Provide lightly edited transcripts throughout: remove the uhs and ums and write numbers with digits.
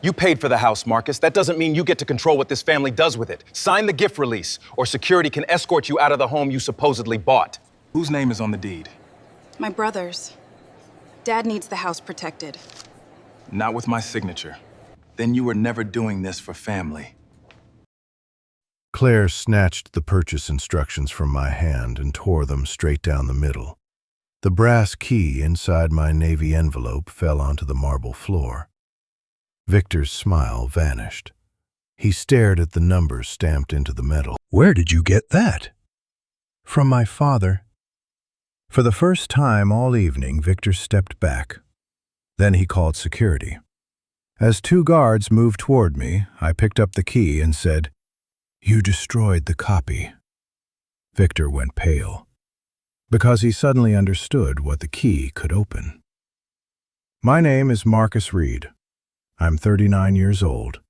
You paid for the house, Marcus. That doesn't mean you get to control what this family does with it. Sign the gift release, or security can escort you out of the home you supposedly bought. Whose name is on the deed? My brother's. Dad needs the house protected. Not with my signature. Then you were never doing this for family. Claire snatched the purchase instructions from my hand and tore them straight down the middle. The brass key inside my navy envelope fell onto the marble floor. Victor's smile vanished. He stared at the numbers stamped into the metal. "Where did you get that?" "From my father." For the first time all evening, Victor stepped back. Then he called security. As two guards moved toward me, I picked up the key and said, "You destroyed the copy." Victor went pale, because he suddenly understood what the key could open. My name is Marcus Reed. I'm 39 years old.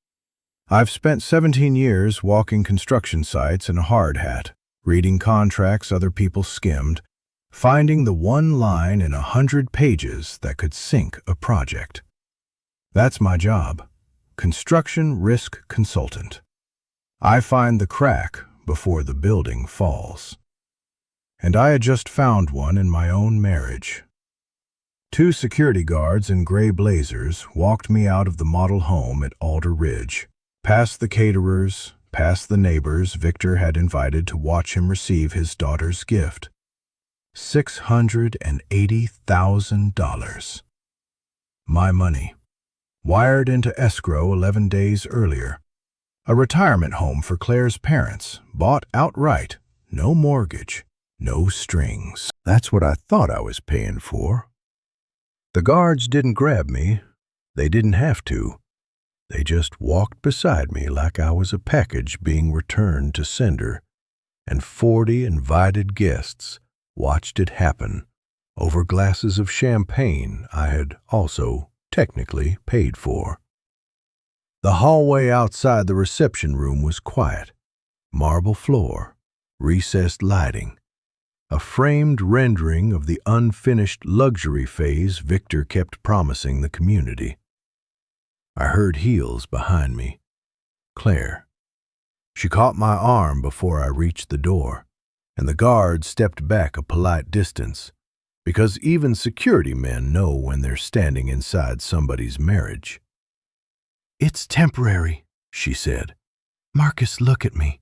I've spent 17 years walking construction sites in a hard hat, reading contracts other people skimmed, finding the one line in 100 pages that could sink a project. That's my job, construction risk consultant. I find the crack before the building falls. And I had just found one in my own marriage. Two security guards in gray blazers walked me out of the model home at Alder Ridge, past the caterers, past the neighbors Victor had invited to watch him receive his daughter's gift. $680,000. My money, wired into escrow 11 days earlier. A retirement home for Claire's parents, bought outright, no mortgage, no strings. That's what I thought I was paying for. The guards didn't grab me. They didn't have to. They just walked beside me like I was a package being returned to sender, and 40 invited guests watched it happen over glasses of champagne I had also technically paid for. The hallway outside the reception room was quiet. Marble floor, recessed lighting, a framed rendering of the unfinished luxury phase Victor kept promising the community. I heard heels behind me. Claire. She caught my arm before I reached the door, and the guard stepped back a polite distance, because even security men know when they're standing inside somebody's marriage. "It's temporary," she said. "Marcus, look at me.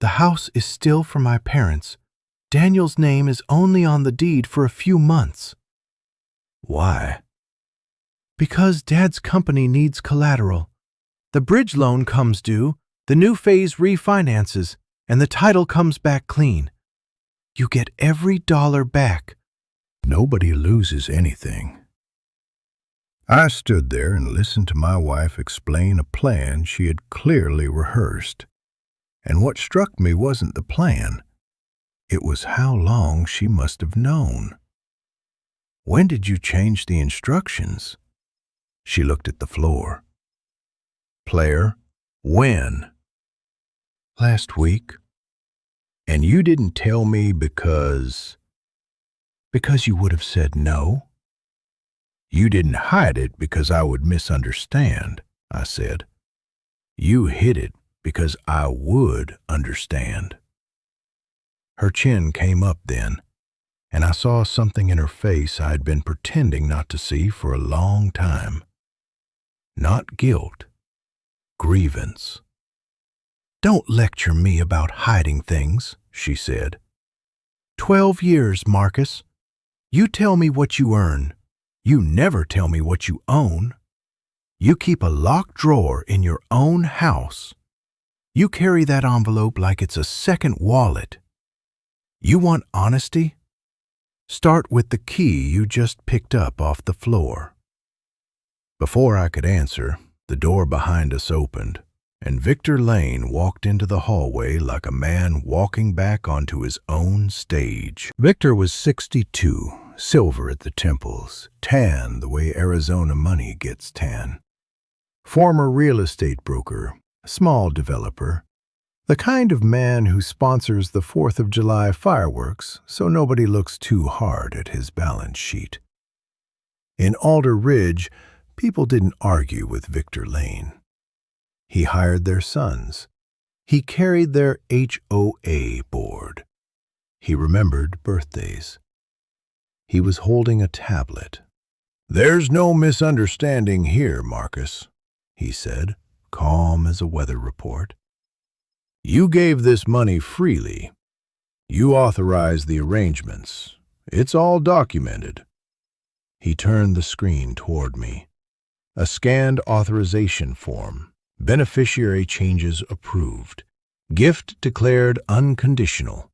The house is still for my parents. Daniel's name is only on the deed for a few months." "Why?" "Because Dad's company needs collateral. The bridge loan comes due, the new phase refinances, and the title comes back clean. You get every dollar back." Nobody loses anything. I stood there and listened to my wife explain a plan she had clearly rehearsed. And what struck me wasn't the plan. It was how long she must have known. "When did you change the instructions?" She looked at the floor. "Claire, when?" "Last week." "And you didn't tell me because you would have said no?" "You didn't hide it because I would misunderstand," I said. "You hid it because I would understand." Her chin came up then, and I saw something in her face I had been pretending not to see for a long time. Not guilt, grievance. "Don't lecture me about hiding things," she said. 12 years, Marcus. You tell me what you earn. You never tell me what you own. You keep a locked drawer in your own house. You carry that envelope like it's a second wallet. You want honesty? Start with the key you just picked up off the floor. Before I could answer, the door behind us opened, and Victor Lane walked into the hallway like a man walking back onto his own stage. Victor was 62, silver at the temples, tan the way Arizona money gets tan. Former real estate broker, small developer, the kind of man who sponsors the 4th of July fireworks so nobody looks too hard at his balance sheet. In Alder Ridge, People didn't argue with Victor Lane. He hired their sons. He carried their HOA board. He remembered birthdays. He was holding a tablet. "There's no misunderstanding here, Marcus," he said, calm as a weather report. "You gave this money freely. You authorized the arrangements. It's all documented." He turned the screen toward me. A scanned authorization form. Beneficiary changes approved. Gift declared unconditional.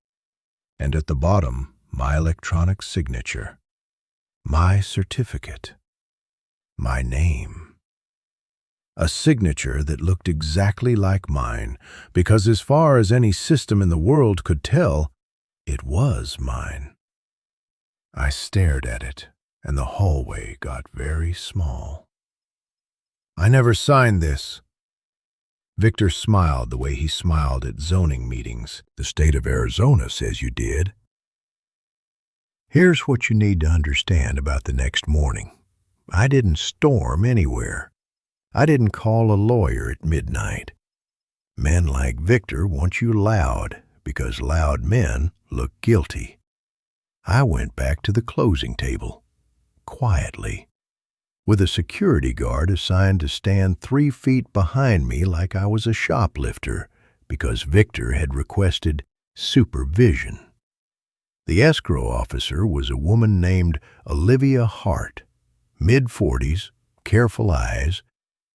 And at the bottom, my electronic signature. My certificate. My name. A signature that looked exactly like mine, because as far as any system in the world could tell, it was mine. I stared at it, and the hallway got very small. "I never signed this." Victor smiled the way he smiled at zoning meetings. "The state of Arizona says you did." "Here's what you need to understand about the next morning. I didn't storm anywhere. I didn't call a lawyer at midnight. Men like Victor want you loud because loud men look guilty. I went back to the closing table, quietly, with a security guard assigned to stand 3 feet behind me like I was a shoplifter because Victor had requested supervision. The escrow officer was a woman named Olivia Hart, mid-40s, careful eyes,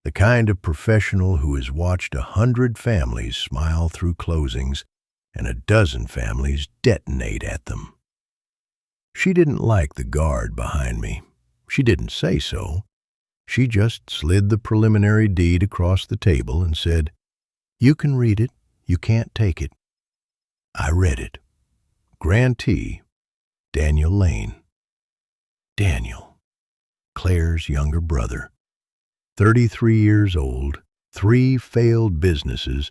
the kind of professional who has watched 100 families smile through closings and a dozen families detonate at them. She didn't like the guard behind me. She didn't say so. She just slid the preliminary deed across the table and said, "You can read it. You can't take it." I read it. Grantee, Daniel Lane. Daniel, Claire's younger brother. 33 years old, 3 failed businesses,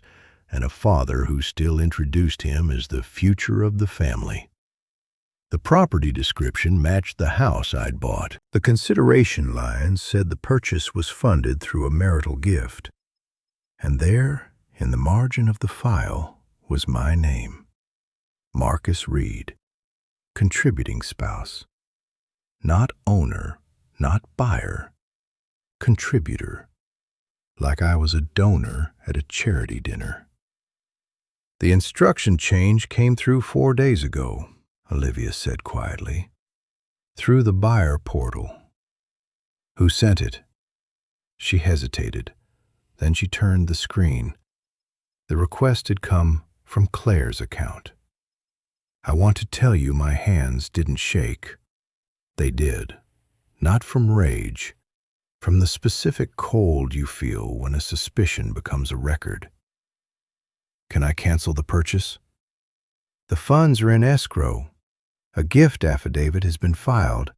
and a father who still introduced him as the future of the family. The property description matched the house I'd bought. The consideration lines said the purchase was funded through a marital gift. And there, in the margin of the file, was my name. Marcus Reed, contributing spouse. Not owner, not buyer. Contributor, like I was a donor at a charity dinner. "The instruction change came through 4 days ago," Olivia said quietly. "Through the buyer portal." "Who sent it?" She hesitated. Then she turned the screen. The request had come from Claire's account. I want to tell you my hands didn't shake. They did. Not from rage. From the specific cold you feel when a suspicion becomes a record. "Can I cancel the purchase?" "The funds are in escrow. A gift affidavit has been filed.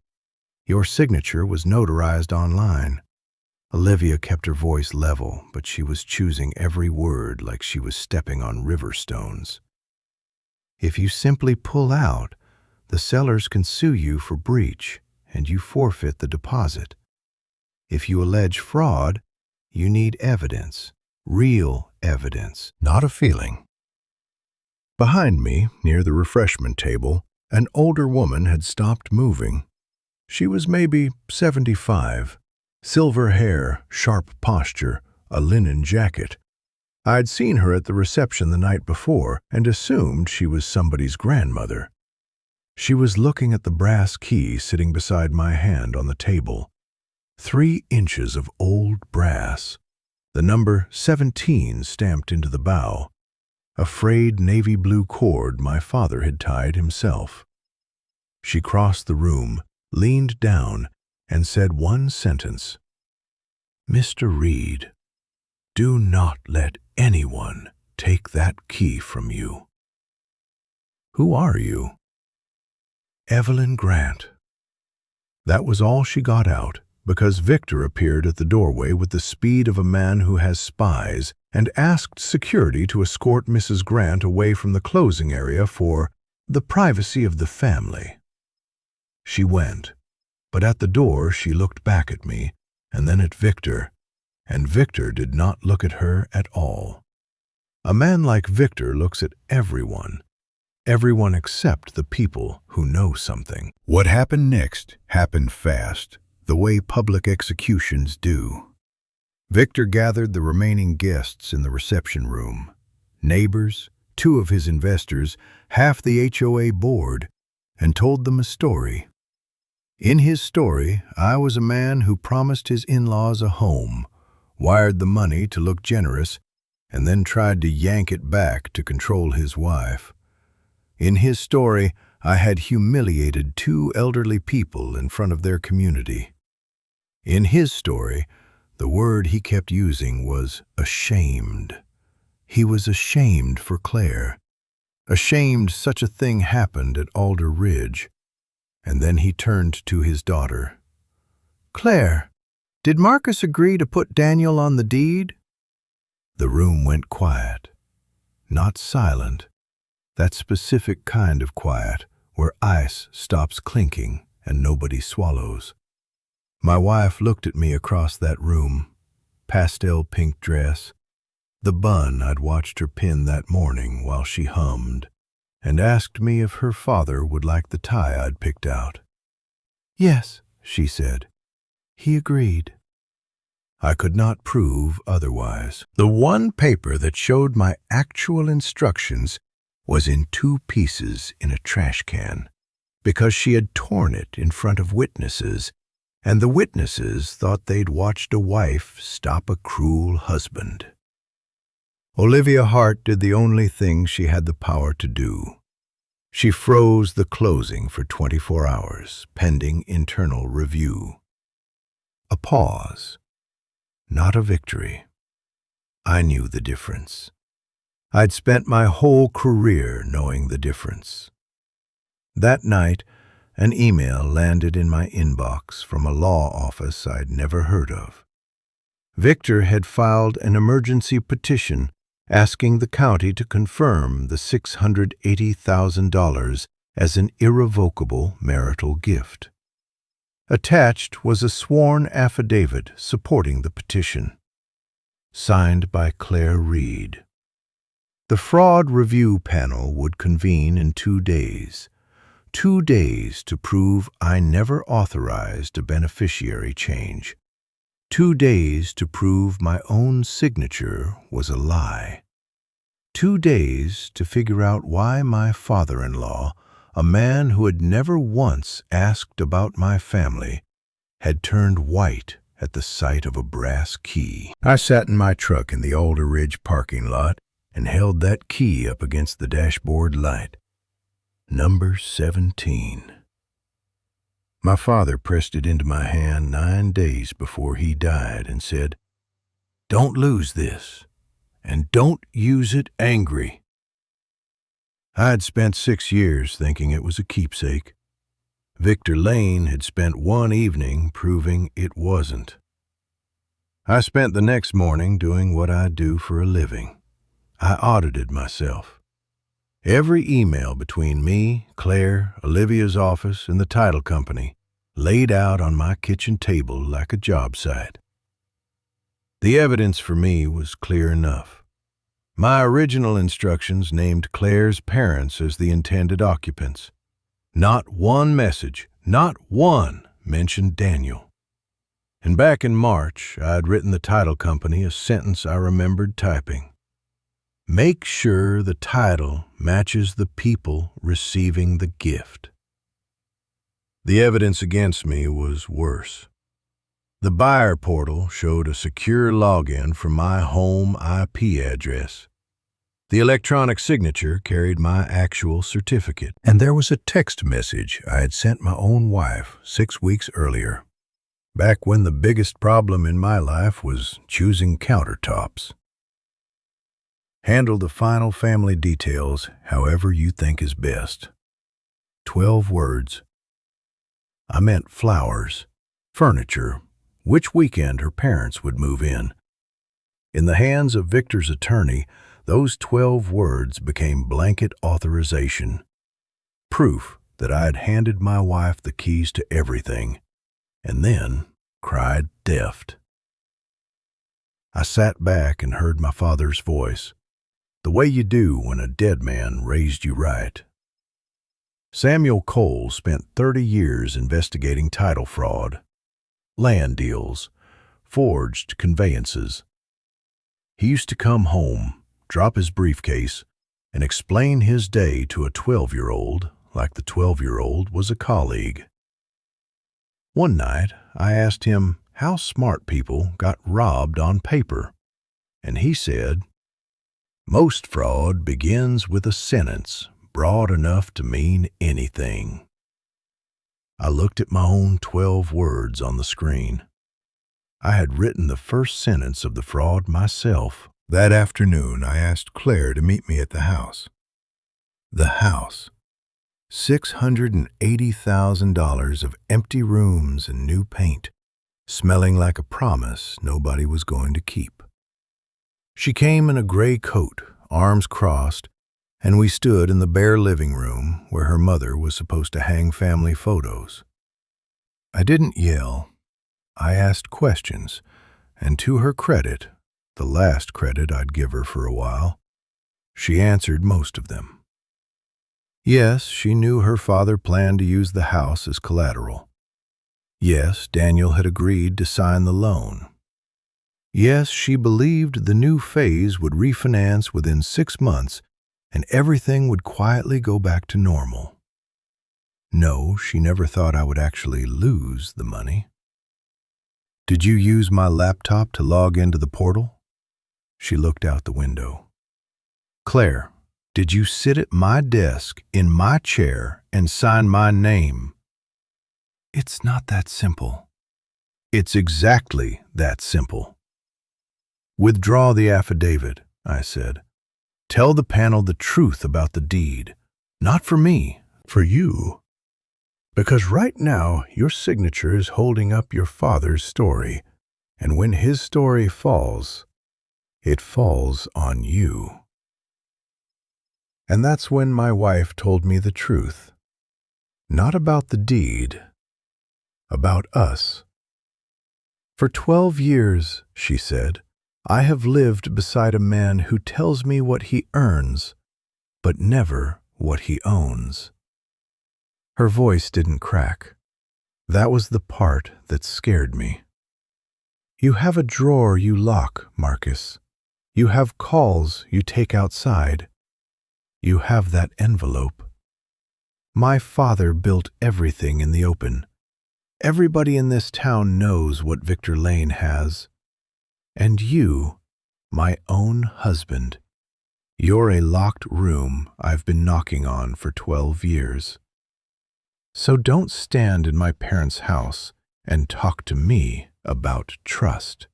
Your signature was notarized online." Olivia kept her voice level, but she was choosing every word like she was stepping on river stones. "If you simply pull out, the sellers can sue you for breach, and you forfeit the deposit. If you allege fraud, you need evidence, real evidence, not a feeling." Behind me, near the refreshment table, an older woman had stopped moving. She was maybe 75, silver hair, sharp posture, a linen jacket. I'd seen her at the reception the night before and assumed she was somebody's grandmother. She was looking at the brass key sitting beside my hand on the table. 3 inches of old brass, the number 17 stamped into the bow, a frayed navy blue cord my father had tied himself. She crossed the room, leaned down, and said one sentence. "Mr. Reed, do not let anyone take that key from you." "Who are you?" "Evelyn Grant." That was all she got out, because Victor appeared at the doorway with the speed of a man who has spies and asked security to escort Mrs. Grant away from the closing area for the privacy of the family. She went, but at the door she looked back at me, and then at Victor, and Victor did not look at her at all. A man like Victor looks at everyone except the people who know something. What happened next happened fast, the way public executions do. Victor gathered the remaining guests in the reception room, neighbors, 2 of his investors, half the HOA board, and told them a story. In his story, I was a man who promised his in-laws a home, wired the money to look generous, and then tried to yank it back to control his wife. In his story, I had humiliated 2 elderly people in front of their community. In his story, the word he kept using was ashamed. He was ashamed for Claire. Ashamed such a thing happened at Alder Ridge. And then he turned to his daughter. "Claire, did Marcus agree to put Daniel on the deed?" The room went quiet. Not silent. That specific kind of quiet where ice stops clinking and nobody swallows. My wife looked at me across that room, pastel pink dress, the bun I'd watched her pin that morning while she hummed, and asked me if her father would like the tie I'd picked out. "Yes," she said. "He agreed." I could not prove otherwise. The one paper that showed my actual instructions was in 2 pieces in a trash can, because she had torn it in front of witnesses, and the witnesses thought they'd watched a wife stop a cruel husband. Olivia Hart did the only thing she had the power to do. She froze the closing for 24 hours, pending internal review. A pause, not a victory. I knew the difference. I'd spent my whole career knowing the difference. That night, an email landed in my inbox from a law office I'd never heard of. Victor had filed an emergency petition asking the county to confirm the $680,000 as an irrevocable marital gift. Attached was a sworn affidavit supporting the petition, signed by Claire Reed. The fraud review panel would convene in 2 days. 2 days to prove I never authorized a beneficiary change. 2 days to prove my own signature was a lie. 2 days to figure out why my father-in-law, a man who had never once asked about my family, had turned white at the sight of a brass key. I sat in my truck in the Alder Ridge parking lot and held that key up against the dashboard light. Number 17. My father pressed it into my hand 9 days before he died and said, "Don't lose this, and don't use it angry." I had spent 6 years thinking it was a keepsake. Victor Lane had spent 1 evening proving it wasn't. I spent the next morning doing what I do for a living. I audited myself. Every email between me, Claire, Olivia's office, and the title company laid out on my kitchen table like a job site. The evidence for me was clear enough. My original instructions named Claire's parents as the intended occupants. Not one message, not one, mentioned Daniel. And back in March, I had written the title company a sentence I remembered typing. Make sure the title matches the people receiving the gift. The evidence against me was worse. The buyer portal showed a secure login from my home IP address. The electronic signature carried my actual certificate. And there was a text message I had sent my own wife 6 weeks earlier, back when the biggest problem in my life was choosing countertops. Handle the final family details however you think is best. 12 words. I meant flowers, furniture, which weekend her parents would move in. In the hands of Victor's attorney, those 12 words became blanket authorization. Proof that I had handed my wife the keys to everything, and then cried theft. I sat back and heard my father's voice, the way you do when a dead man raised you right. Samuel Cole spent 30 years investigating title fraud, land deals, forged conveyances. He used to come home, drop his briefcase, and explain his day to a 12-year-old like the 12-year-old was a colleague. One night, I asked him how smart people got robbed on paper, and he said, "Most fraud begins with a sentence broad enough to mean anything." I looked at my own 12 words on the screen. I had written the first sentence of the fraud myself. That afternoon, I asked Claire to meet me at the house. The house. $680,000 of empty rooms and new paint, smelling like a promise nobody was going to keep. She came in a gray coat, arms crossed, and we stood in the bare living room where her mother was supposed to hang family photos. I didn't yell. I asked questions, and to her credit, the last credit I'd give her for a while, she answered most of them. Yes, she knew her father planned to use the house as collateral. Yes, Daniel had agreed to sign the loan. Yes, she believed the new phase would refinance within 6 months and everything would quietly go back to normal. No, she never thought I would actually lose the money. "Did you use my laptop to log into the portal?" She looked out the window. "Claire, did you sit at my desk, in my chair, and sign my name?" "It's not that simple." "It's exactly that simple." "Withdraw the affidavit," I said. "Tell the panel the truth about the deed. Not for me, for you. Because right now, your signature is holding up your father's story, and when his story falls, it falls on you." And that's when my wife told me the truth. Not about the deed, about us. "For 12 years, she said, I have lived beside a man who tells me what he earns, but never what he owns." Her voice didn't crack. That was the part that scared me. "You have a drawer you lock, Marcus. You have calls you take outside. You have that envelope. My father built everything in the open. Everybody in this town knows what Victor Lane has. And you, my own husband, you're a locked room I've been knocking on for 12 years. So don't stand in my parents' house and talk to me about trust."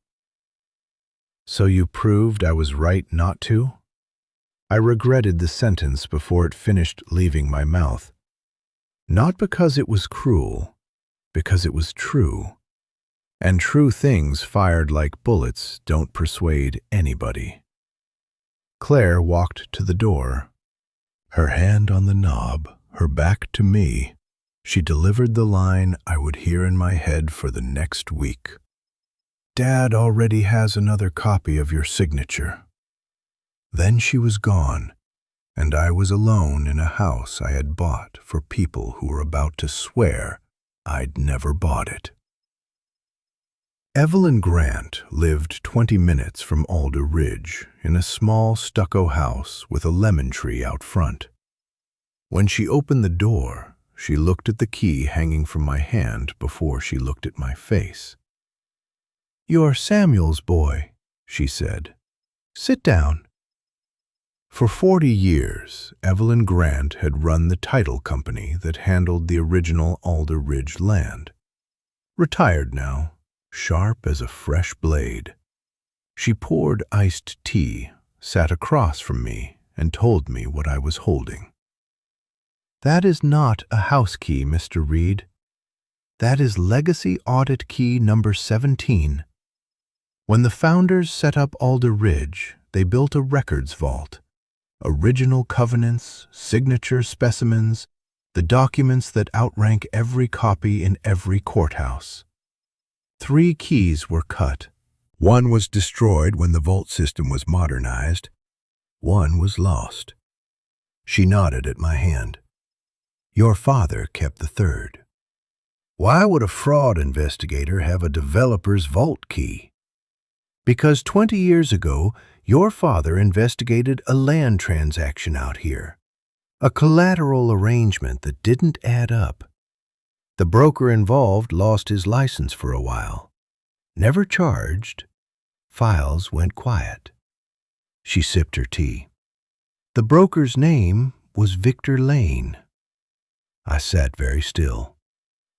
"So you proved I was right not to?" I regretted the sentence before it finished leaving my mouth. Not because it was cruel, because it was true. And true things fired like bullets don't persuade anybody. Claire walked to the door. Her hand on the knob, her back to me, she delivered the line I would hear in my head for the next week. "Dad already has another copy of your signature." Then she was gone, and I was alone in a house I had bought for people who were about to swear I'd never bought it. Evelyn Grant lived 20 minutes from Alder Ridge in a small stucco house with a lemon tree out front. When she opened the door, she looked at the key hanging from my hand before she looked at my face. "You're Samuel's boy," she said. "Sit down." For 40 years, Evelyn Grant had run the title company that handled the original Alder Ridge land. Retired now, sharp as a fresh blade. She poured iced tea, sat across from me, and told me what I was holding. "That is not a house key, Mr. Reed. That is Legacy Audit Key number 17. When the founders set up Alder Ridge, they built a records vault. Original covenants, signature specimens, the documents that outrank every copy in every courthouse. 3 keys were cut. One was destroyed when the vault system was modernized. One was lost. She nodded at my hand. Your father kept the third. Why would a fraud investigator have a developer's vault key? Because 20 years ago, your father investigated a land transaction out here. A collateral arrangement that didn't add up. The broker involved lost his license for a while. Never charged. Files went quiet. She sipped her tea. The broker's name was Victor Lane. I sat very still.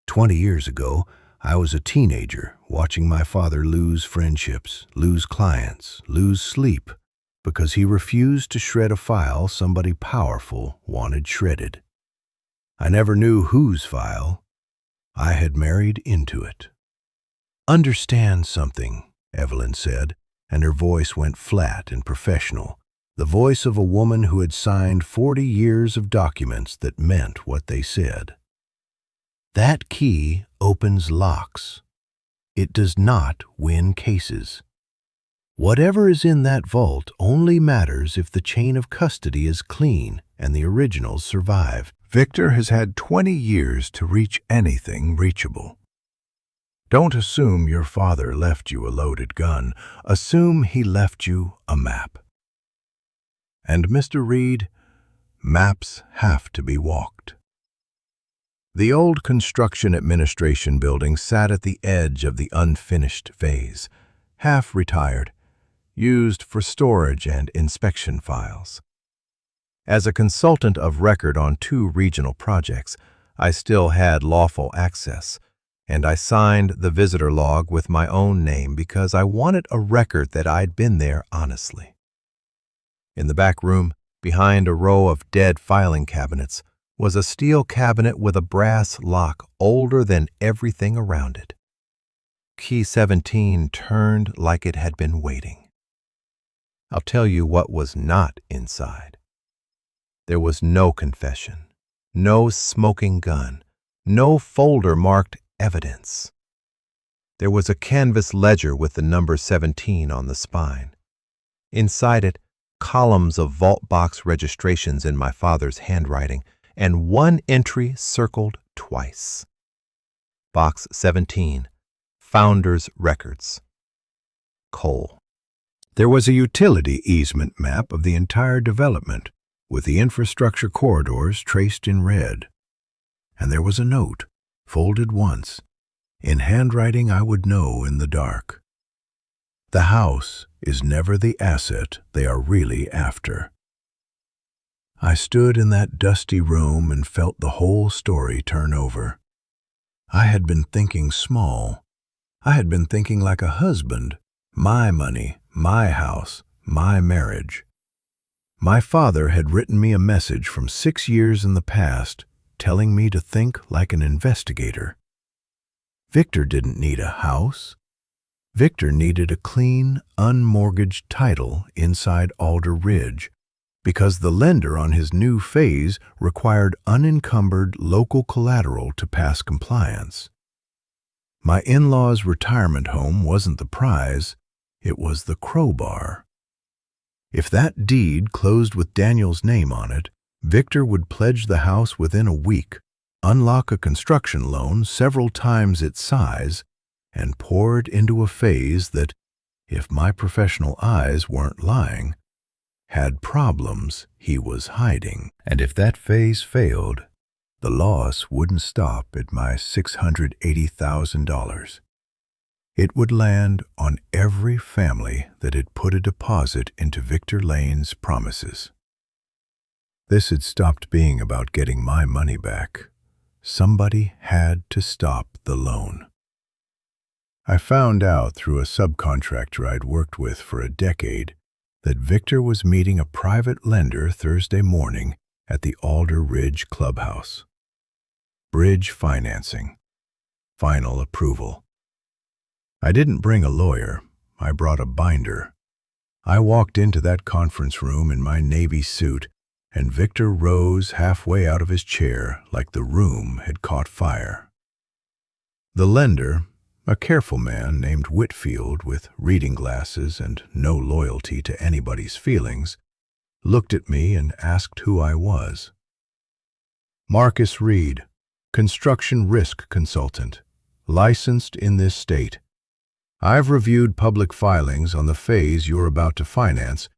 20 years ago, I was a teenager watching my father lose friendships, lose clients, lose sleep, because he refused to shred a file somebody powerful wanted shredded. I never knew whose file. I had married into it. Understand something, Evelyn said, and her voice went flat and professional, the voice of a woman who had signed 40 years of documents that meant what they said. That key opens locks. It does not win cases. Whatever is in that vault only matters if the chain of custody is clean and the originals survive. Victor has had 20 years to reach anything reachable. Don't assume your father left you a loaded gun. Assume he left you a map. And Mr. Reed, maps have to be walked. The old construction administration building sat at the edge of the unfinished phase, half retired, used for storage and inspection files. As a consultant of record on 2 regional projects, I still had lawful access, and I signed the visitor log with my own name because I wanted a record that I'd been there honestly. In the back room, behind a row of dead filing cabinets, was a steel cabinet with a brass lock older than everything around it. Key 17 turned like it had been waiting. I'll tell you what was not inside. There was no confession, no smoking gun, no folder marked evidence. There was a canvas ledger with the number 17 on the spine. Inside it, columns of vault box registrations in my father's handwriting, and 1 entry circled twice. Box 17, Founders Records. Cole. There was a utility easement map of the entire development, with the infrastructure corridors traced in red. And there was a note, folded once, in handwriting I would know in the dark. The house is never the asset they are really after. I stood in that dusty room and felt the whole story turn over. I had been thinking small. I had been thinking like a husband. My money, my house, my marriage. My father had written me a message from 6 years in the past, telling me to think like an investigator. Victor didn't need a house. Victor needed a clean, unmortgaged title inside Alder Ridge, because the lender on his new phase required unencumbered local collateral to pass compliance. My in-laws' retirement home wasn't the prize, it was the crowbar. If that deed closed with Daniel's name on it, Victor would pledge the house within a week, unlock a construction loan several times its size, and pour it into a phase that, if my professional eyes weren't lying, had problems he was hiding. And if that phase failed, the loss wouldn't stop at my $680,000. It would land on every family that had put a deposit into Victor Lane's promises. This had stopped being about getting my money back. Somebody had to stop the loan. I found out through a subcontractor I'd worked with for a decade that Victor was meeting a private lender Thursday morning at the Alder Ridge Clubhouse. Bridge financing. Final approval. I didn't bring a lawyer. I brought a binder. I walked into that conference room in my Navy suit, and Victor rose halfway out of his chair like the room had caught fire. The lender, A careful man named Whitfield, with reading glasses and no loyalty to anybody's feelings, looked at me and asked who I was. Marcus Reed, construction risk consultant, licensed in this state. I've reviewed public filings on the phase you're about to finance,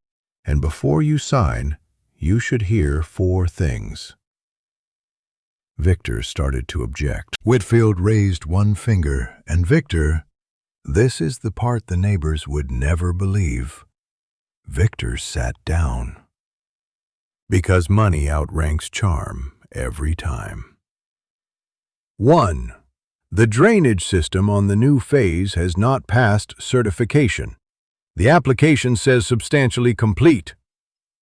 and before you sign, you should hear 4 things. Victor started to object. Whitfield raised one finger, and Victor, this is the part the neighbors would never believe. Victor sat down. Because money outranks charm every time. 1. The drainage system on the new phase has not passed certification. The application says substantially complete.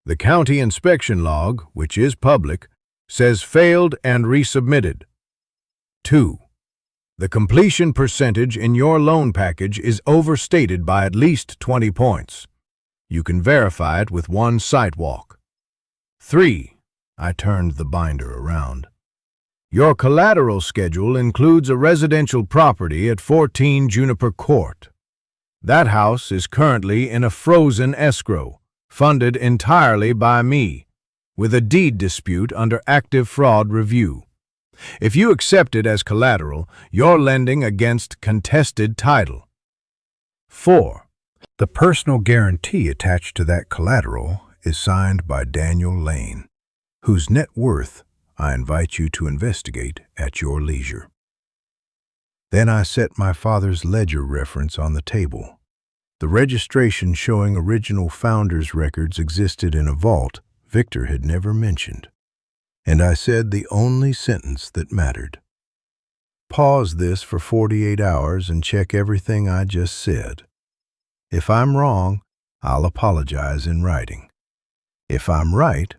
The county inspection log, which is public, says failed and resubmitted. 2. The completion percentage in your loan package is overstated by at least 20 points. You can verify it with one site walk. 3. I turned the binder around. Your collateral schedule includes a residential property at 14 Juniper Court. That house is currently in a frozen escrow, funded entirely by me, with a deed dispute under active fraud review. If you accept it as collateral, you're lending against contested title. 4. The personal guarantee attached to that collateral is signed by Daniel Lane, whose net worth I invite you to investigate at your leisure. Then I set my father's ledger reference on the table. The registration showing original founders' records existed in a vault Victor had never mentioned. And I said the only sentence that mattered. Pause this for 48 hours and check everything I just said. If I'm wrong, I'll apologize in writing. If I'm right,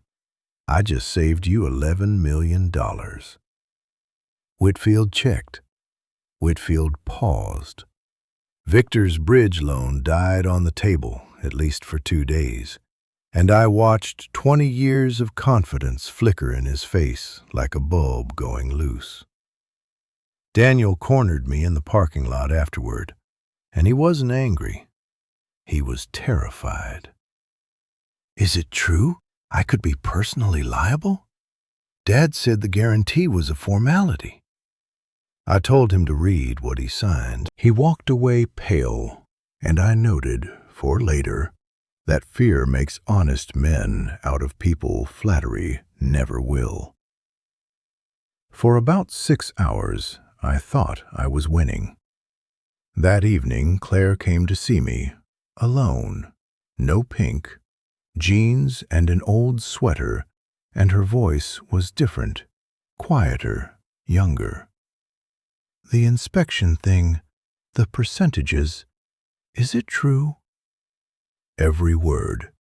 I just saved you $11 million. Whitfield checked. Whitfield paused. Victor's bridge loan died on the table, at least for 2 days, and I watched 20 years of confidence flicker in his face like a bulb going loose. Daniel cornered me in the parking lot afterward, and he wasn't angry. He was terrified. Is it true? I could be personally liable? Dad said the guarantee was a formality. I told him to read what he signed. He walked away pale, and I noted, for later, that fear makes honest men out of people flattery never will. For about 6 hours, I thought I was winning. That evening, Claire came to see me, alone, no pink, jeans and an old sweater, and her voice was different, quieter, younger. The inspection thing, the percentages, is it true? Every word.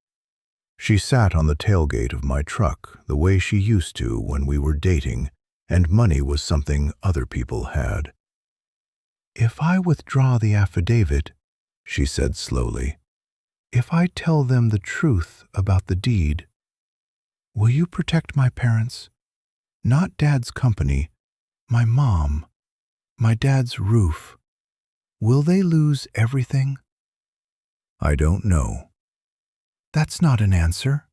She sat on the tailgate of my truck the way she used to when we were dating and money was something other people had. If I withdraw the affidavit, she said slowly, if I tell them the truth about the deed, will you protect my parents? Not Dad's company, my mom, my dad's roof. Will they lose everything? I don't know. That's not an answer.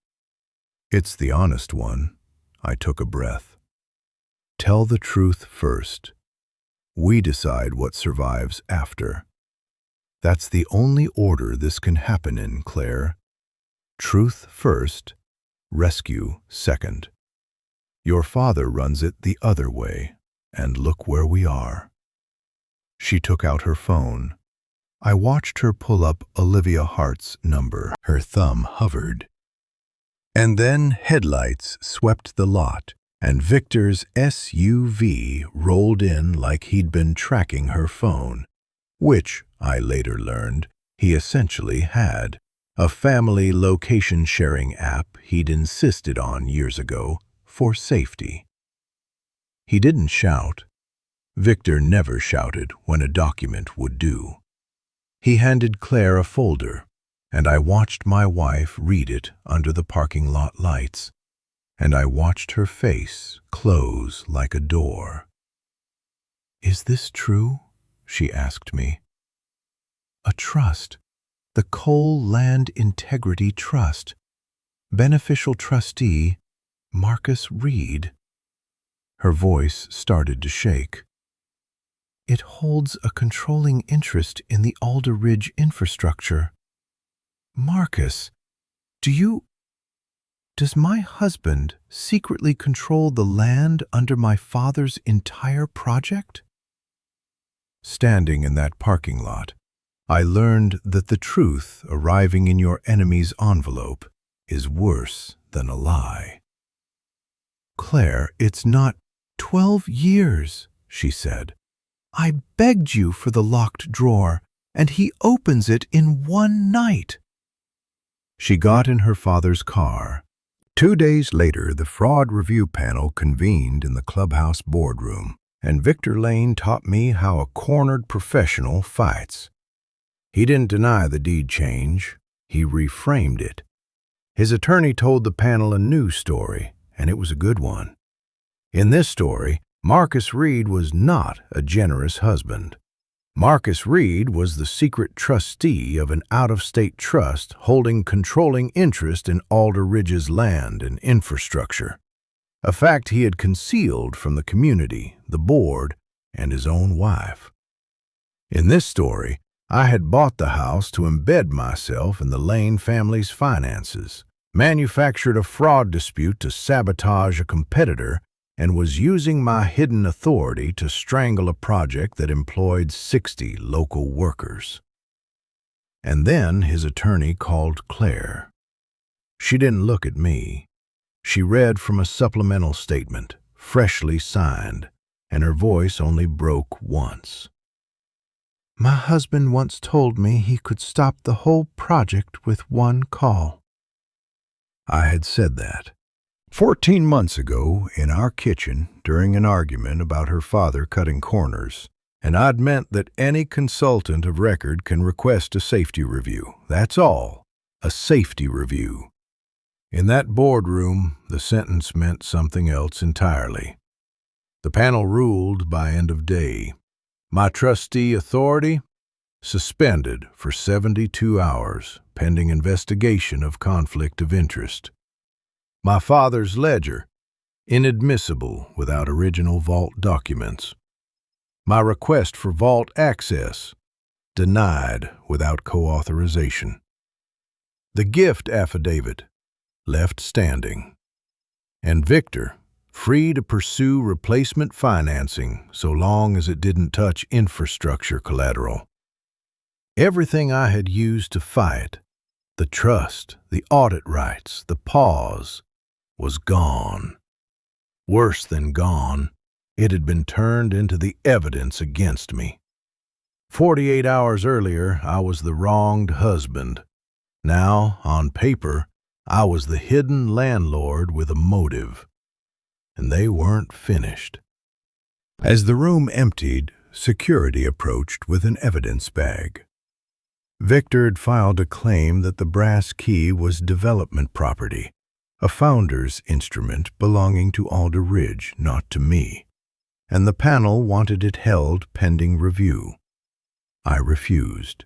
It's the honest one. I took a breath. Tell the truth first. We decide what survives after. That's the only order this can happen in, Claire. Truth first, rescue second. Your father runs it the other way, and look where we are. She took out her phone. I watched her pull up Olivia Hart's number. Her thumb hovered. And then headlights swept the lot, and Victor's SUV rolled in like he'd been tracking her phone, which, I later learned, he essentially had, a family location-sharing app he'd insisted on years ago for safety. He didn't shout. Victor never shouted when a document would do. He handed Claire a folder, and I watched my wife read it under the parking lot lights, and I watched her face close like a door. Is this true? she asked me. A trust. The Coal Land Integrity Trust. Beneficial trustee, Marcus Reed. Her voice started to shake. It holds a controlling interest in the Alder Ridge infrastructure. Marcus, does my husband secretly control the land under my father's entire project? Standing in that parking lot, I learned that the truth arriving in your enemy's envelope is worse than a lie. Claire, it's not 12 years, she said. I begged you for the locked drawer, and he opens it in one night. She got in her father's car. 2 days later, the fraud review panel convened in the clubhouse boardroom, and Victor Lane taught me how a cornered professional fights. He didn't deny the deed change. He reframed it. His attorney told the panel a new story, and it was a good one. In this story, Marcus Reed was not a generous husband. Marcus Reed was the secret trustee of an out-of-state trust holding controlling interest in Alder Ridge's land and infrastructure, a fact he had concealed from the community, the board, and his own wife. In this story, I had bought the house to embed myself in the Lane family's finances, manufactured a fraud dispute to sabotage a competitor, and was using my hidden authority to strangle a project that employed 60 local workers. And then his attorney called Claire. She didn't look at me. She read from a supplemental statement, freshly signed, and her voice only broke once. My husband once told me he could stop the whole project with one call. I had said that 14 months ago in our kitchen during an argument about her father cutting corners, and I'd meant that any consultant of record can request a safety review. That's all, a safety review. In that boardroom, the sentence meant something else entirely. The panel ruled by end of day. My trustee authority suspended for 72 hours pending investigation of conflict of interest. My father's ledger inadmissible without original vault documents. My request for vault access denied without co-authorization. The gift affidavit left standing. And Victor free to pursue replacement financing so long as it didn't touch infrastructure collateral. Everything I had used to fight, the trust, the audit rights, the pause, was gone. Worse than gone, it had been turned into the evidence against me. 48 hours earlier, I was the wronged husband. Now, on paper, I was the hidden landlord with a motive. And they weren't finished. As the room emptied, security approached with an evidence bag. Victor had filed a claim that the brass key was development property, a founder's instrument belonging to Alder Ridge, not to me, and the panel wanted it held pending review. I refused.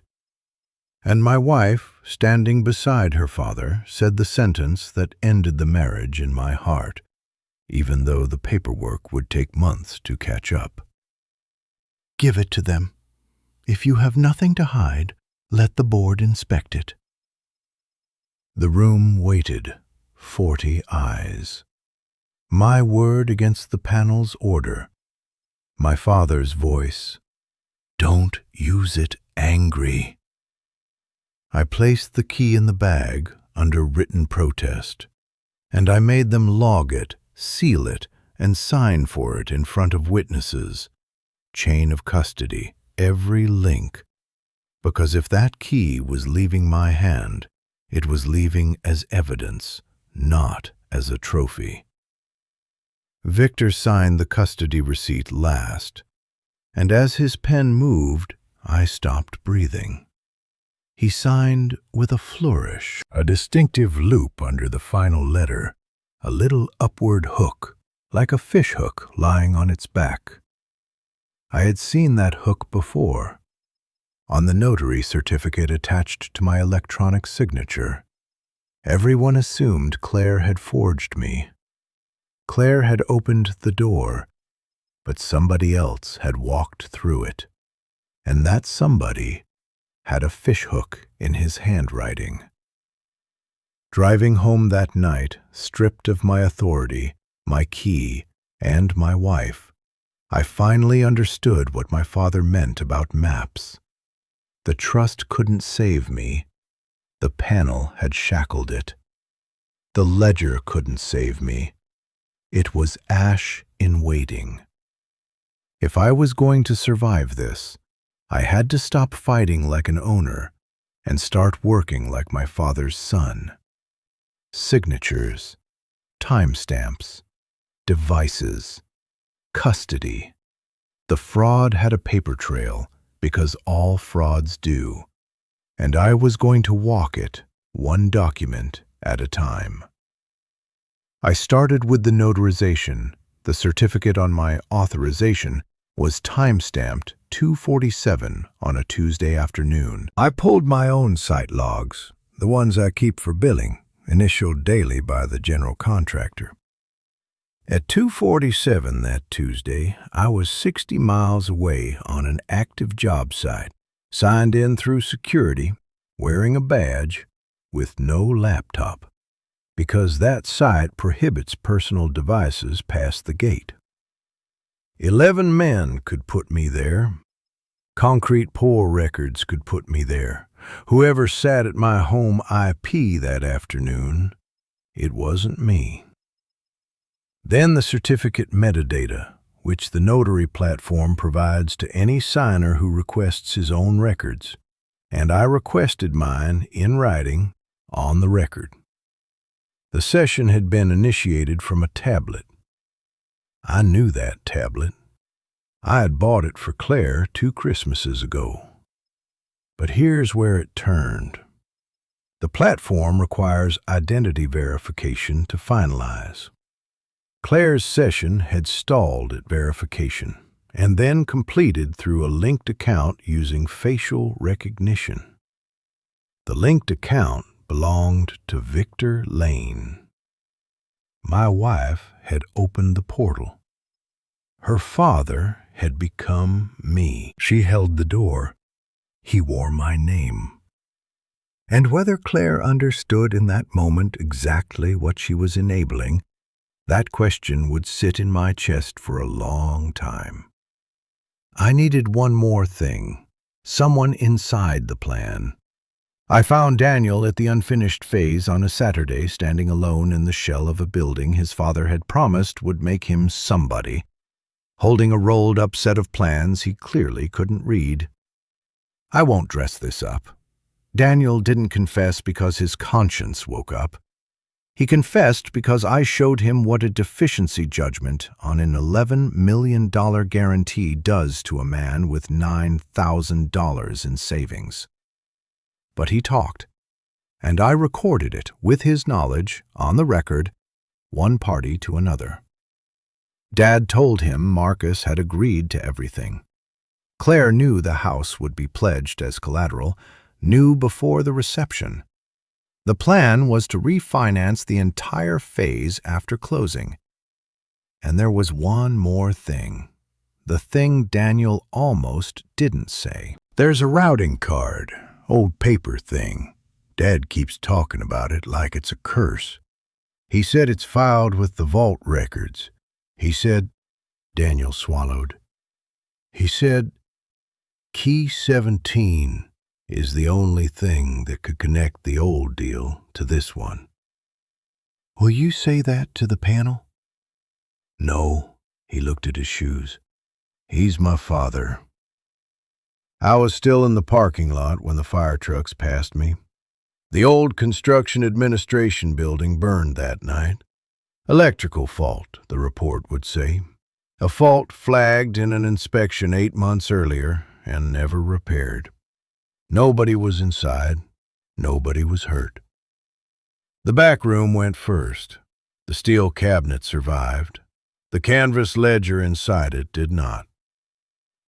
And my wife, standing beside her father, said the sentence that ended the marriage in my heart, even though the paperwork would take months to catch up. Give it to them. If you have nothing to hide, let the board inspect it. The room waited, 40 eyes. My word against the panel's order. My father's voice. Don't use it angry. I placed the key in the bag under written protest, and I made them log it, seal it, and sign for it in front of witnesses. Chain of custody, every link. Because if that key was leaving my hand, it was leaving as evidence, not as a trophy. Victor signed the custody receipt last, and as his pen moved, I stopped breathing. He signed with a flourish, a distinctive loop under the final letter, a little upward hook, like a fish hook lying on its back. I had seen that hook before, on the notary certificate attached to my electronic signature. Everyone assumed Claire had forged me. Claire had opened the door, but somebody else had walked through it, and that somebody had a fishhook in his handwriting. Driving home that night, stripped of my authority, my key, and my wife, I finally understood what my father meant about maps. The trust couldn't save me. The panel had shackled it. The ledger couldn't save me. It was ash in waiting. If I was going to survive this, I had to stop fighting like an owner and start working like my father's son. Signatures, timestamps, devices, custody. The fraud had a paper trail, because all frauds do, and I was going to walk it, one document at a time. I started with the notarization. The certificate on my authorization was time-stamped 2:47 on a Tuesday afternoon. I pulled my own site logs, the ones I keep for billing, initialed daily by the general contractor. At 2:47 that Tuesday, I was 60 miles away on an active job site, signed in through security, wearing a badge, with no laptop, because that site prohibits personal devices past the gate. 11 men could put me there. Concrete pour records could put me there. Whoever sat at my home IP that afternoon, it wasn't me. Then the certificate metadata, which the notary platform provides to any signer who requests his own records, and I requested mine in writing on the record. The session had been initiated from a tablet. I knew that tablet. I had bought it for Claire 2 Christmases ago. But here's where it turned. The platform requires identity verification to finalize. Claire's session had stalled at verification and then completed through a linked account using facial recognition. The linked account belonged to Victor Lane. My wife had opened the portal. Her father had become me. She held the door. He wore my name. And whether Claire understood in that moment exactly what she was enabling, that question would sit in my chest for a long time. I needed one more thing, someone inside the plan. I found Daniel at the unfinished phase on a Saturday, standing alone in the shell of a building his father had promised would make him somebody, holding a rolled-up set of plans he clearly couldn't read. I won't dress this up. Daniel didn't confess because his conscience woke up. He confessed because I showed him what a deficiency judgment on an $11 million guarantee does to a man with $9,000 in savings. But he talked, and I recorded it with his knowledge, on the record, one party to another. Dad told him Marcus had agreed to everything. Claire knew the house would be pledged as collateral, knew before the reception. The plan was to refinance the entire phase after closing. And there was one more thing, the thing Daniel almost didn't say. There's a routing card, old paper thing. Dad keeps talking about it like it's a curse. He said it's filed with the vault records. He said, Daniel swallowed. He said, Key 17 is the only thing that could connect the old deal to this one. Will you say that to the panel? No, he looked at his shoes. He's my father. I was still in the parking lot when the fire trucks passed me. The old construction administration building burned that night. Electrical fault, the report would say. A fault flagged in an inspection 8 months earlier and never repaired. Nobody was inside. Nobody was hurt. The back room went first. The steel cabinet survived. The canvas ledger inside it did not.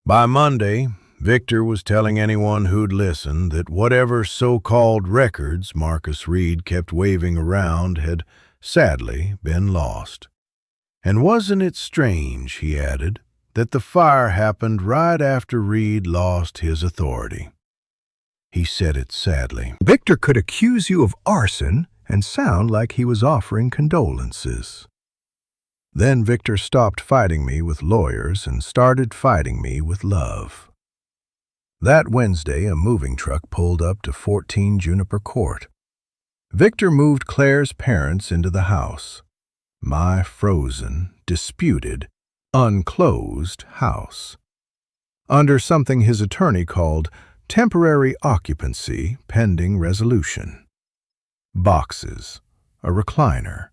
By Monday, Victor was telling anyone who'd listen that whatever so-called records Marcus Reed kept waving around had sadly been lost. And wasn't it strange, he added, that the fire happened right after Reed lost his authority? He said it sadly. Victor could accuse you of arson and sound like he was offering condolences. Then Victor stopped fighting me with lawyers and started fighting me with love. That Wednesday, a moving truck pulled up to 14 Juniper Court. Victor moved Claire's parents into the house. My frozen, disputed, unclosed house. Under something his attorney called temporary occupancy pending resolution. Boxes, a recliner,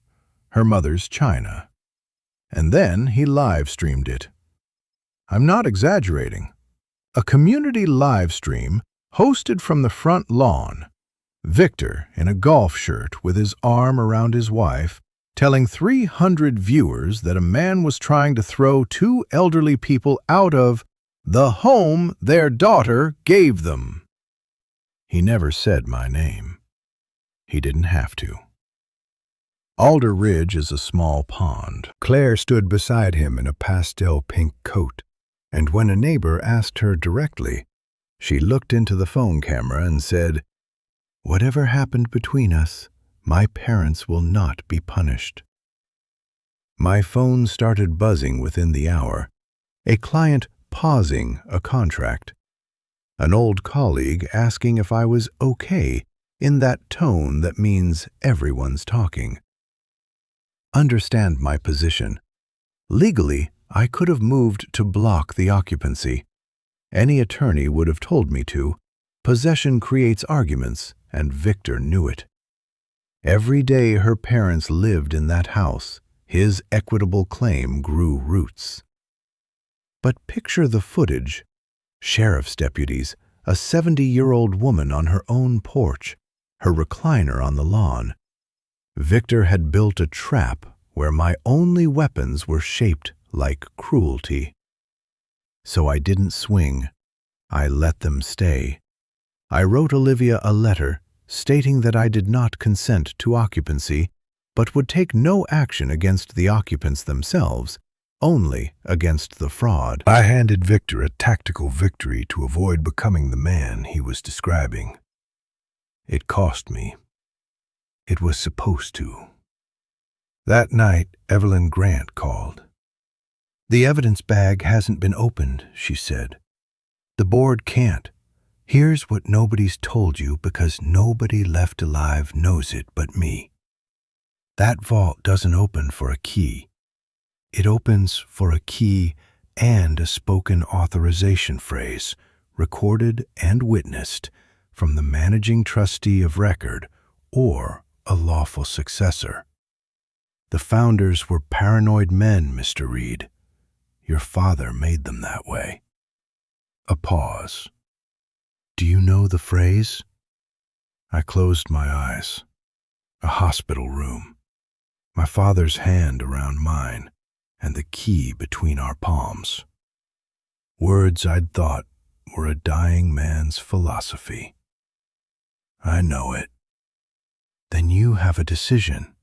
her mother's china. And then he live-streamed it. I'm not exaggerating. A community live stream hosted from the front lawn. Victor, in a golf shirt with his arm around his wife, telling 300 viewers that a man was trying to throw two elderly people out of the home their daughter gave them. He never said my name. He didn't have to. Alder Ridge is a small pond. Claire stood beside him in a pastel pink coat, and when a neighbor asked her directly, she looked into the phone camera and said, "Whatever happened between us, my parents will not be punished." My phone started buzzing within the hour, a client pausing a contract, an old colleague asking if I was okay in that tone that means everyone's talking. Understand my position. Legally, I could have moved to block the occupancy. Any attorney would have told me to. Possession creates arguments, and Victor knew it. Every day her parents lived in that house, his equitable claim grew roots. But picture the footage. Sheriff's deputies, a 70-year-old woman on her own porch, her recliner on the lawn. Victor had built a trap where my only weapons were shaped like cruelty. So I didn't swing. I let them stay. I wrote Olivia a letter stating that I did not consent to occupancy, but would take no action against the occupants themselves, only against the fraud. I handed Victor a tactical victory to avoid becoming the man he was describing. It cost me. It was supposed to. That night, Evelyn Grant called. "The evidence bag hasn't been opened," she said. "The board can't. Here's what nobody's told you because nobody left alive knows it but me. That vault doesn't open for a key. It opens for a key and a spoken authorization phrase, recorded and witnessed from the managing trustee of record or a lawful successor. The founders were paranoid men, Mr. Reed. Your father made them that way." A pause. "Do you know the phrase?" I closed my eyes. A hospital room. My father's hand around mine, and the key between our palms. Words I'd thought were a dying man's philosophy. "I know it." "Then you have a decision.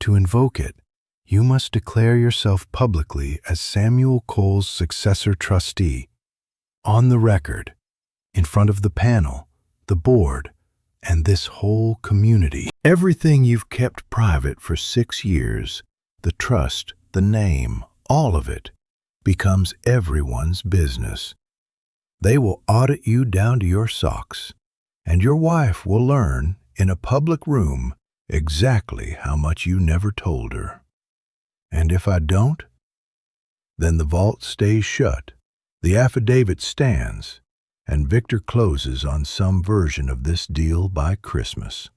To invoke it, you must declare yourself publicly as Samuel Cole's successor trustee, on the record, in front of the panel, the board, and this whole community. Everything you've kept private for 6 years, the trust, the name, all of it, becomes everyone's business. They will audit you down to your socks, and your wife will learn, in a public room, exactly how much you never told her. And if I don't, then the vault stays shut, the affidavit stands, and Victor closes on some version of this deal by Christmas."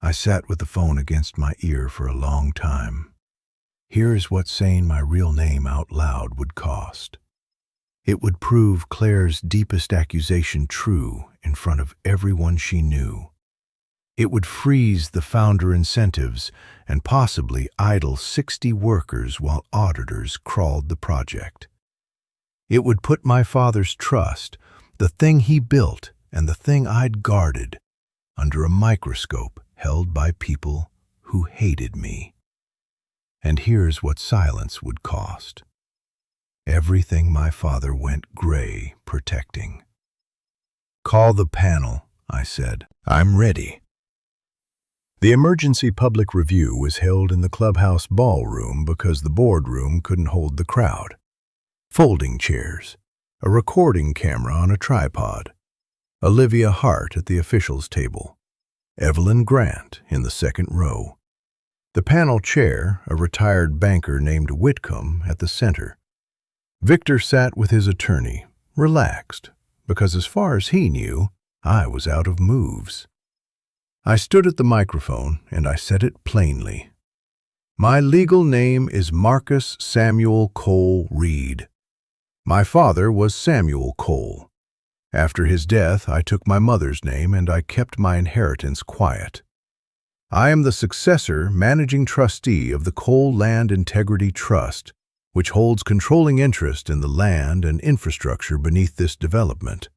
I sat with the phone against my ear for a long time. Here's what saying my real name out loud would cost. It would prove Claire's deepest accusation true in front of everyone she knew. It would freeze the founder incentives and possibly idle 60 workers while auditors crawled the project. It would put my father's trust, the thing he built and the thing I'd guarded, under a microscope held by people who hated me. And here's what silence would cost. Everything my father went gray protecting. "Call the panel," I said. "I'm ready." The emergency public review was held in the clubhouse ballroom because the boardroom couldn't hold the crowd. Folding chairs, a recording camera on a tripod, Olivia Hart at the officials' table, Evelyn Grant in the second row. The panel chair, a retired banker named Whitcomb, at the center. Victor sat with his attorney, relaxed, because as far as he knew, I was out of moves. I stood at the microphone and I said it plainly. My legal name is Marcus Samuel Cole Reed. My father was Samuel Cole. After his death, I took my mother's name and I kept my inheritance quiet. I am the successor managing trustee of the Cole Land Integrity Trust, which holds controlling interest in the land and infrastructure beneath this development.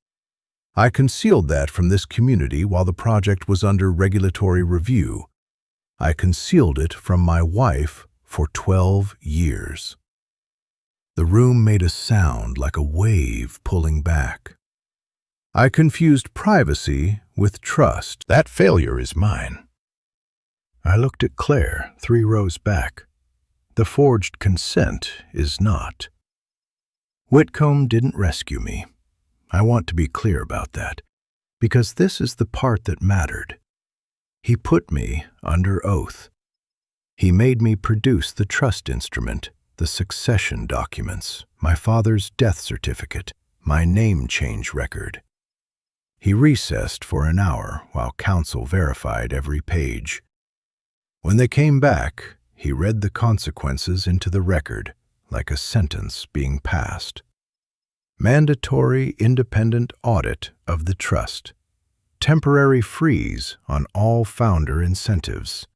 I concealed that from this community while the project was under regulatory review. I concealed it from my wife for 12 years. The room made a sound like a wave pulling back. I confused privacy with trust. That failure is mine. I looked at Claire 3 rows back. The forged consent is not. Whitcomb didn't rescue me. I want to be clear about that, because this is the part that mattered. He put me under oath. He made me produce the trust instrument, the succession documents, my father's death certificate, my name change record. He recessed for an hour while counsel verified every page. When they came back, he read the consequences into the record, like a sentence being passed. Mandatory independent audit of the trust. Temporary freeze on all founder incentives.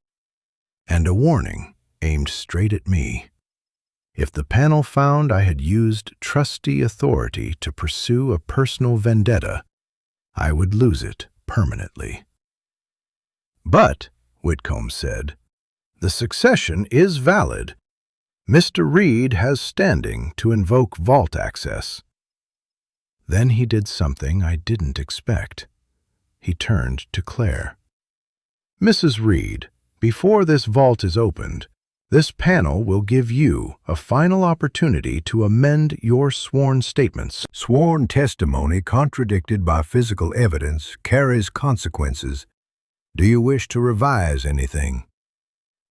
And a warning aimed straight at me. If the panel found I had used trustee authority to pursue a personal vendetta, I would lose it permanently. But, Whitcomb said, the succession is valid. Mr. Reed has standing to invoke vault access. Then he did something I didn't expect. He turned to Claire. Mrs. Reed, before this vault is opened, this panel will give you a final opportunity to amend your sworn statements. Sworn testimony contradicted by physical evidence carries consequences. Do you wish to revise anything?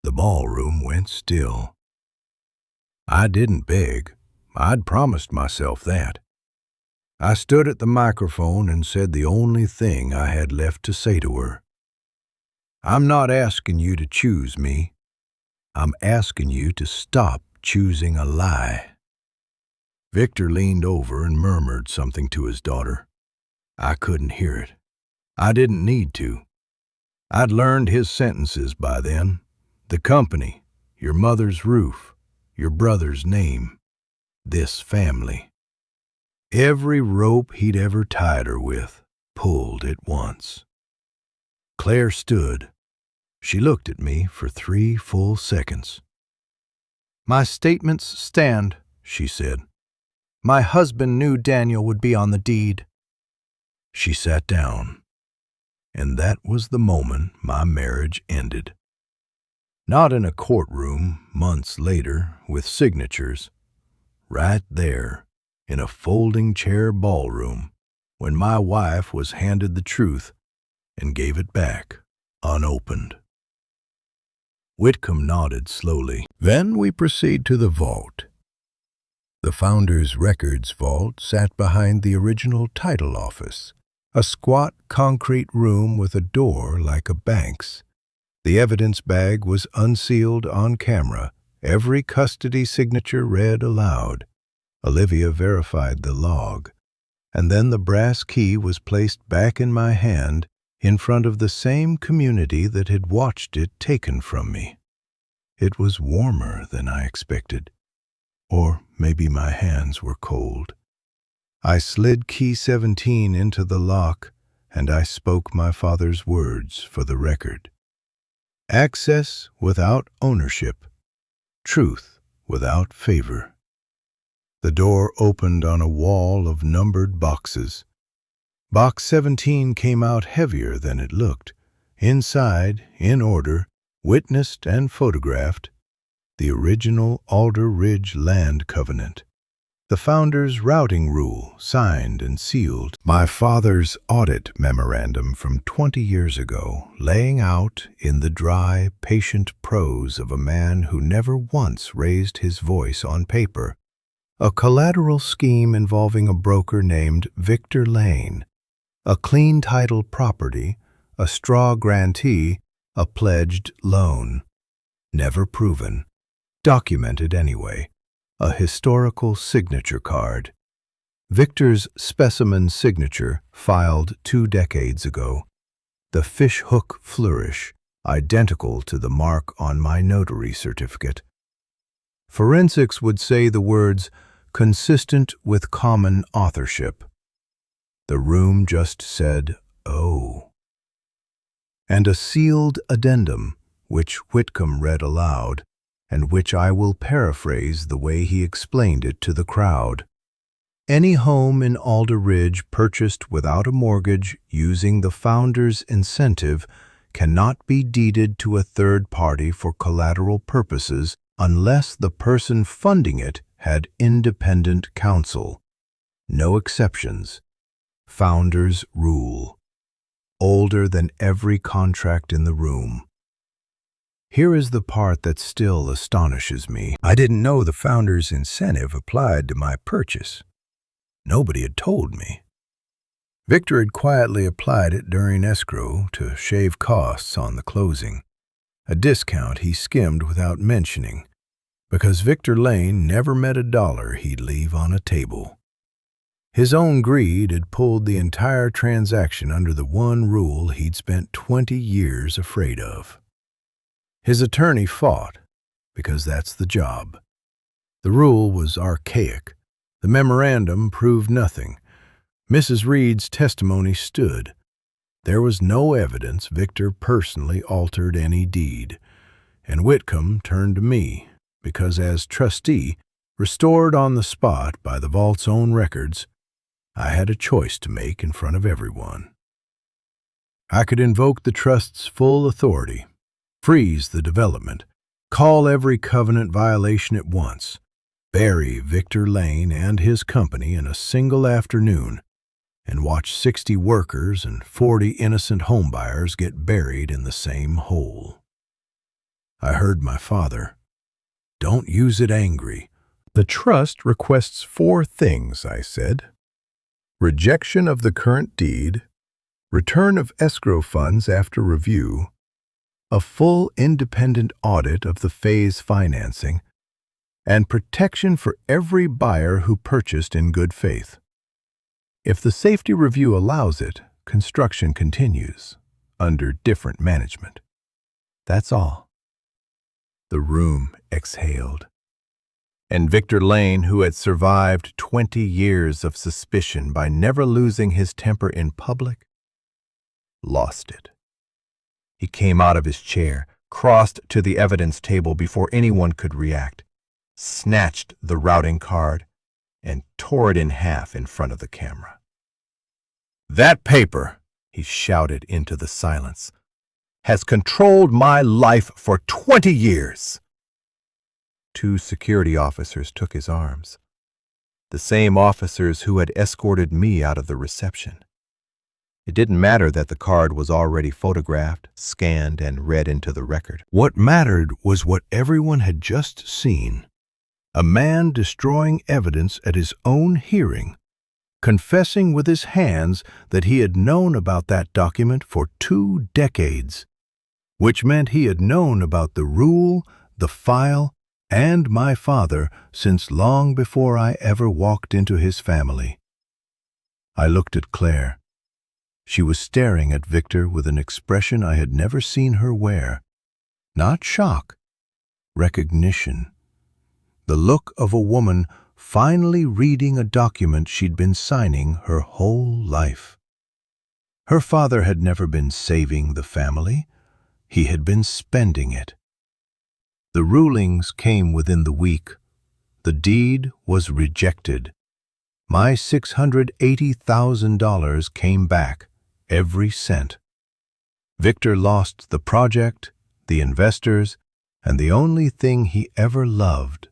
The ballroom went still. I didn't beg. I'd promised myself that. I stood at the microphone and said the only thing I had left to say to her. I'm not asking you to choose me. I'm asking you to stop choosing a lie. Victor leaned over and murmured something to his daughter. I couldn't hear it. I didn't need to. I'd learned his sentences by then. The company, your mother's roof, your brother's name, this family. Every rope he'd ever tied her with pulled at once. Claire stood. She looked at me for 3 full seconds. My statements stand, she said. My husband knew Daniel would be on the deed. She sat down, and that was the moment my marriage ended. Not in a courtroom months later with signatures. Right there, in a folding chair ballroom, when my wife was handed the truth and gave it back unopened. Whitcomb nodded slowly. Then we proceed to the vault. The Founders Records vault sat behind the original title office, a squat concrete room with a door like a bank's. The evidence bag was unsealed on camera, every custody signature read aloud. Olivia verified the log, and then the brass key was placed back in my hand in front of the same community that had watched it taken from me. It was warmer than I expected, or maybe my hands were cold. I slid key 17 into the lock, and I spoke my father's words for the record. Access without ownership. Truth without favor. The door opened on a wall of numbered boxes. Box 17 came out heavier than it looked. Inside, in order, witnessed and photographed, the original Alder Ridge Land Covenant. The founder's routing rule, signed and sealed. My father's audit memorandum from 20 years ago, laying out in the dry, patient prose of a man who never once raised his voice on paper. A collateral scheme involving a broker named Victor Lane, a clean title property, a straw grantee, a pledged loan. Never proven. Documented anyway. A historical signature card. Victor's specimen signature, filed 2 decades ago. The fishhook flourish, identical to the mark on my notary certificate. Forensics would say the words, consistent with common authorship. The room just said, oh. And a sealed addendum, which Whitcomb read aloud, and which I will paraphrase the way he explained it to the crowd. Any home in Alder Ridge purchased without a mortgage using the founder's incentive cannot be deeded to a third party for collateral purposes unless the person funding it had independent counsel. No exceptions. Founder's rule. Older than every contract in the room. Here is the part that still astonishes me. I didn't know the founder's incentive applied to my purchase. Nobody had told me. Victor had quietly applied it during escrow to shave costs on the closing, a discount he skimmed without mentioning, because Victor Lane never met a dollar he'd leave on a table. His own greed had pulled the entire transaction under the one rule he'd spent 20 years afraid of. His attorney fought, because that's the job. The rule was archaic. The memorandum proved nothing. Mrs. Reed's testimony stood. There was no evidence Victor personally altered any deed, and Whitcomb turned to me, because as trustee, restored on the spot by the vault's own records, I had a choice to make in front of everyone. I could invoke the trust's full authority, freeze the development, call every covenant violation at once, bury Victor Lane and his company in a single afternoon, and watch 60 workers and 40 innocent homebuyers get buried in the same hole. I heard my father. Don't use it angry. The trust requests 4 things, I said. Rejection of the current deed, return of escrow funds after review, a full independent audit of the phase financing, and protection for every buyer who purchased in good faith. If the safety review allows it, construction continues, under different management. That's all. The room exhaled. And Victor Lane, who had survived 20 years of suspicion by never losing his temper in public, lost it. He came out of his chair, crossed to the evidence table before anyone could react, snatched the routing card, and tore it in half in front of the camera. "That paper," he shouted into the silence, "has controlled my life for 20 years. 2 security officers took his arms, the same officers who had escorted me out of the reception. It didn't matter that the card was already photographed, scanned, and read into the record. What mattered was what everyone had just seen. A man destroying evidence at his own hearing, confessing with his hands that he had known about that document for 2 decades, which meant he had known about the rule, the file, and my father since long before I ever walked into his family. I looked at Claire. She was staring at Victor with an expression I had never seen her wear. Not shock, recognition. The look of a woman finally reading a document she'd been signing her whole life. Her father had never been saving the family. He had been spending it. The rulings came within the week. The deed was rejected. My $680,000 came back, every cent. Victor lost the project, the investors, and the only thing he ever loved,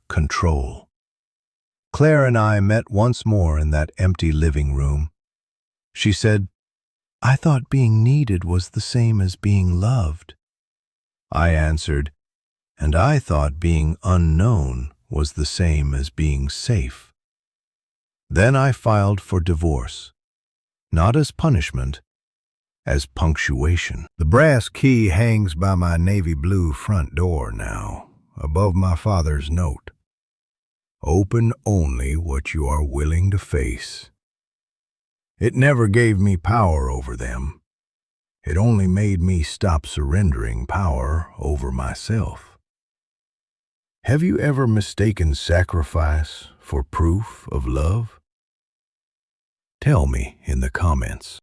control. Claire and I met once more in that empty living room. She said, "I thought being needed was the same as being loved." I answered, "And I thought being unknown was the same as being safe." Then I filed for divorce, not as punishment, as punctuation. The brass key hangs by my navy blue front door now, above my father's note. Open only what you are willing to face. It never gave me power over them. It only made me stop surrendering power over myself. Have you ever mistaken sacrifice for proof of love? Tell me in the comments.